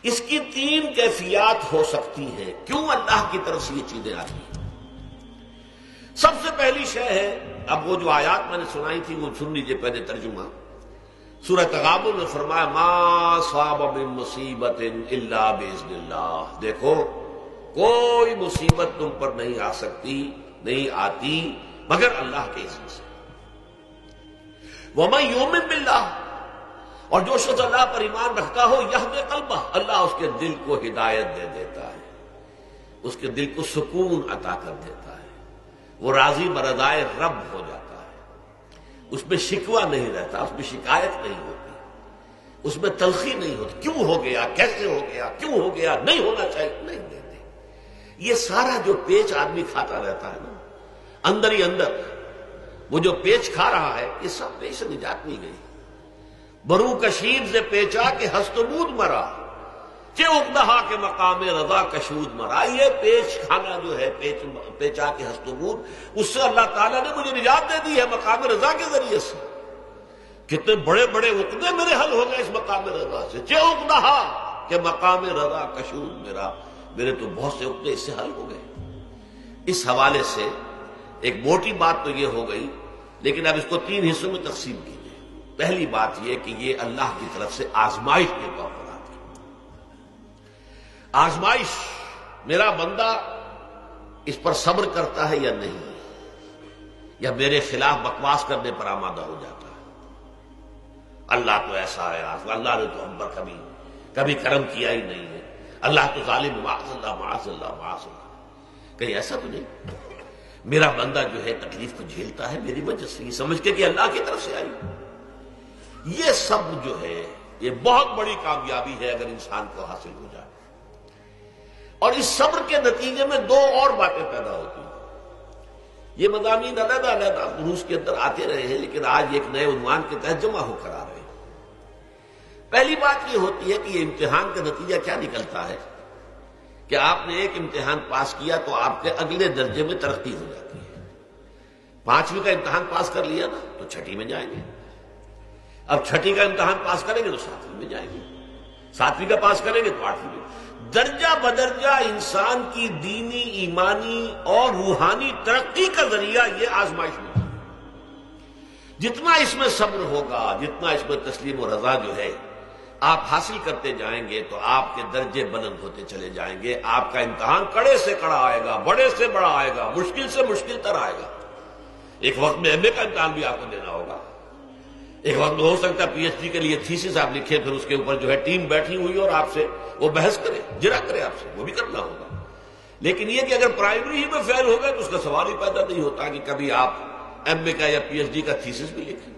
اس کی تین کیفیات ہو سکتی ہیں. کیوں اللہ کی طرف سے یہ چیزیں آتی ہیں؟ سب سے پہلی شے ہے، اب وہ جو آیات میں نے سنائی تھی وہ سن لیجیے پہلے ترجمہ. سورہ تغابن میں فرمایا ما صاب من مصیبت الا باذن اللہ. دیکھو کوئی مصیبت تم پر نہیں آ سکتی، نہیں آتی مگر اللہ کے اذن سے. ومن یؤمن باللہ، اور جو شخص اللہ پر ایمان رکھتا ہو یہدی قلبہ، اللہ اس کے دل کو ہدایت دے دیتا ہے، اس کے دل کو سکون عطا کر دیتا ہے، وہ راضی برضائے رب ہو جاتا ہے، اس میں شکوہ نہیں رہتا، اس میں شکایت نہیں ہوتی، اس میں تلخی نہیں ہوتی. کیوں ہو گیا، کیسے ہو گیا، کیوں ہو گیا، نہیں ہونا چاہیے، نہیں دیتے. یہ سارا جو پیچ آدمی کھاتا رہتا ہے نا اندر ہی اندر، وہ جو پیچ کھا رہا ہے یہ سب پیچ سے نجات نہیں گئی. برو کشید سے پیچا کہ ہستمود مرا، کہ اقدہا کے مقام رضا کشود مرا. یہ پیچ کھانا جو ہے، پیچا کے ہستمود، اس سے اللہ تعالیٰ نے مجھے نجات دے دی ہے مقام رضا کے ذریعے سے. کتنے بڑے بڑے عقدے میرے حل ہو گئے اس مقام رضا سے. کہ اقدہا کہ مقام رضا کشود میرا، میرے تو بہت سے عقدے اس سے حل ہو گئے. اس حوالے سے ایک موٹی بات تو یہ ہو گئی، لیکن اب اس کو تین حصوں میں تقسیم کیجیے. پہلی بات یہ کہ یہ اللہ کی طرف سے آزمائش کے طور پر آتی ہے. آزمائش، میرا بندہ اس پر صبر کرتا ہے یا نہیں، یا میرے خلاف بکواس کرنے پر آمادہ ہو جاتا ہے. اللہ تو ایسا ہے، اللہ نے تو ہم پر کبھی کرم کیا ہی نہیں ہے، اللہ تو ظالم، معاذ اللہ معاذ اللہ معاذ اللہ. کہیں ایسا تو نہیں. میرا بندہ جو ہے تکلیف کو جھیلتا ہے میری وجہ سے، یہ سمجھ کے کہ اللہ کی طرف سے آئی. یہ سب جو ہے یہ بہت بڑی کامیابی ہے اگر انسان کو حاصل ہو جائے. اور اس صبر کے نتیجے میں دو اور باتیں پیدا ہوتی ہیں. یہ مضامین علیحدہ علیحدہ دروس کے اندر آتے رہے ہیں، لیکن آج ایک نئے عنوان کے تحت جمع ہو کر آ رہے ہیں. پہلی بات یہ ہوتی ہے کہ یہ امتحان کا نتیجہ کیا نکلتا ہے کہ آپ نے ایک امتحان پاس کیا تو آپ کے اگلے درجے میں ترقی ہو جاتی ہے. 5ویں کا امتحان پاس کر لیا نا تو 6ٹھی میں جائیں گے. اب 6ٹھی کا امتحان پاس کریں گے تو 7ویں میں جائیں گے. 7ویں کا پاس کریں گے تو 8ویں میں. درجہ بدرجہ انسان کی دینی، ایمانی اور روحانی ترقی کا ذریعہ یہ آزمائش ہوتی ہے. جتنا اس میں صبر ہوگا، جتنا اس میں تسلیم و رضا جو ہے آپ حاصل کرتے جائیں گے تو آپ کے درجے بلند ہوتے چلے جائیں گے. آپ کا امتحان کڑے سے کڑا آئے گا، بڑے سے بڑا آئے گا، مشکل سے مشکل تر آئے گا. ایک وقت میں ایم اے کا امتحان بھی آپ کو دینا ہوگا. ایک وقت میں ہو سکتا ہے پی ایچ ڈی کے لیے تھیسس آپ لکھیں، پھر اس کے اوپر جو ہے ٹیم بیٹھی ہوئی اور آپ سے وہ بحث کرے، جرا کرے آپ سے، وہ بھی کرنا ہوگا. لیکن یہ کہ اگر پرائمری ہی میں فیل ہو گئے تو اس کا سوال ہی پیدا نہیں ہوتا کہ کبھی آپ ایم اے کا یا پی ایچ ڈی کا تھیسس بھی لکھیں.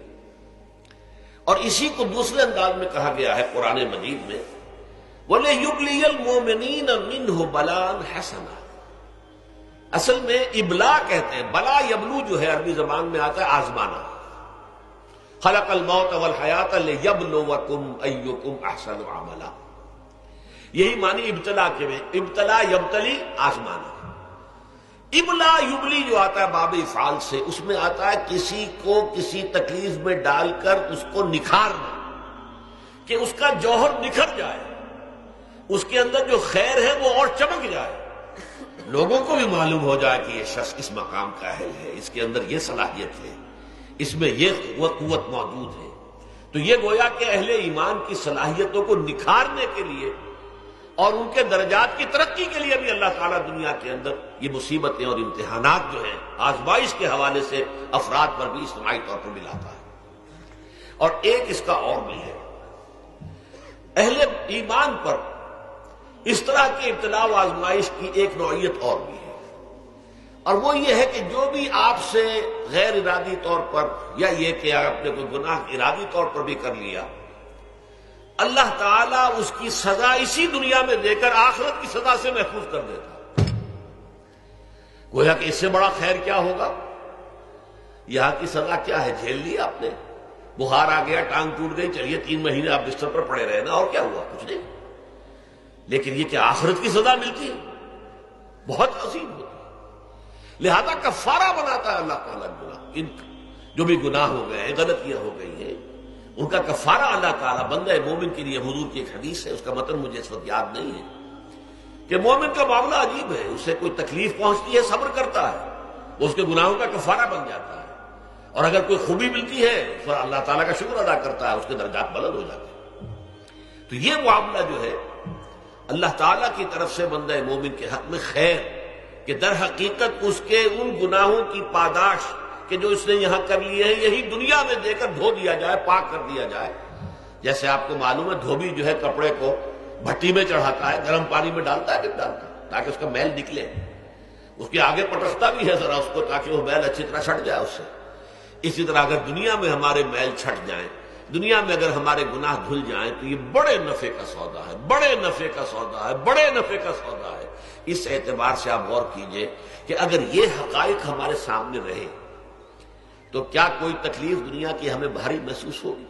اور اسی کو دوسرے انداز میں کہا گیا ہے قرآن مجید میں وَلِيُبْلِيَ الْمُؤْمِنِينَ مِنْهُ بَلَاءً حَسَنًا. اصل میں ابلا کہتے ہیں، بلا یبلو جو ہے عربی زبان میں آتا ہے آزمانا. خلق الموت والحیات لیبلوکم ایکم احسن عملا. یہی معنی ابتلا کے میں، ابتلا یبتلی آزمانا. ابلا یبلی جو آتا ہے باب افعال سے، اس میں آتا ہے کسی کو کسی تکلیف میں ڈال کر اس کو نکھارنا، کہ اس کا جوہر نکھر جائے، اس کے اندر جو خیر ہے وہ اور چمک جائے، لوگوں کو بھی معلوم ہو جائے کہ یہ شخص اس مقام کا اہل ہے، اس کے اندر یہ صلاحیت ہے، اس میں یہ قوت موجود ہے. تو یہ گویا کہ اہل ایمان کی صلاحیتوں کو نکھارنے کے لیے اور ان کے درجات کی ترقی کے لیے بھی اللہ تعالیٰ دنیا کے اندر یہ مصیبتیں اور امتحانات جو ہیں آزمائش کے حوالے سے افراد پر بھی اجتماعی طور پر بھی لاتا ہے. اور ایک اس کا اور بھی ہے، اہل ایمان پر اس طرح کی ابتلا و آزمائش کی ایک نوعیت اور بھی ہے، اور وہ یہ ہے کہ جو بھی آپ سے غیر ارادی طور پر یا یہ کہ آپ نے کوئی گناہ ارادی طور پر بھی کر لیا، اللہ تعالیٰ اس کی سزا اسی دنیا میں دے کر آخرت کی سزا سے محفوظ کر دیتا. گویا کہ اس سے بڑا خیر کیا ہوگا. یہاں کی سزا کیا ہے، جھیل لی آپ نے، بخار آ گیا، ٹانگ ٹوٹ گئی، چلیے 3 مہینے آپ بستر پر پڑے رہے نا، اور کیا ہوا، کچھ نہیں. لیکن یہ کہ آخرت کی سزا ملتی ہے بہت عظیم ہوتی ہے. لہذا کفارہ بناتا ہے اللہ تعالیٰ گناہ، ان جو بھی گناہ ہو گئے ہیں، غلطیاں ہو گئی ہیں، ان کا کفارہ اللہ تعالیٰ بندہ مومن کے لیے، حضور کی ایک حدیث ہے، اس کا متن مجھے اس وقت یاد نہیں ہے، کہ مومن کا معاملہ عجیب ہے، اسے کوئی تکلیف پہنچتی ہے صبر کرتا ہے، وہ اس کے گناہوں کا کفارہ بن جاتا ہے، اور اگر کوئی خوبی ملتی ہے تو اللہ تعالیٰ کا شکر ادا کرتا ہے، اس کے درجات بلند ہو جاتے ہیں۔ تو یہ معاملہ جو ہے اللہ تعالیٰ کی طرف سے بندہ مومن کے حق میں خیر، کہ در حقیقت اس کے ان گناہوں کی پاداش کہ جو اس نے یہاں کر لیے ہیں یہی دنیا میں دے کر دھو دیا جائے، پاک کر دیا جائے۔ جیسے آپ کو معلوم ہے دھوبی جو ہے کپڑے کو بھٹی میں چڑھاتا ہے، گرم پانی میں ڈالتا ہے، نہیں ڈالتا، تاکہ اس کا میل نکلے، اس کے آگے پٹکتا بھی ہے ذرا اس کو تاکہ وہ میل اچھی طرح چھٹ جائے اس سے۔ اسی طرح اگر دنیا میں ہمارے میل چھٹ جائیں، دنیا میں اگر ہمارے گناہ دھل جائیں تو یہ بڑے نفع کا سودا ہے، بڑے نفع کا سودا ہے، بڑے نفع کا سودا ہے۔ اس اعتبار سے آپ غور کیجئے کہ اگر یہ حقائق ہمارے سامنے رہے تو کیا کوئی تکلیف دنیا کی ہمیں بھاری محسوس ہوگی؟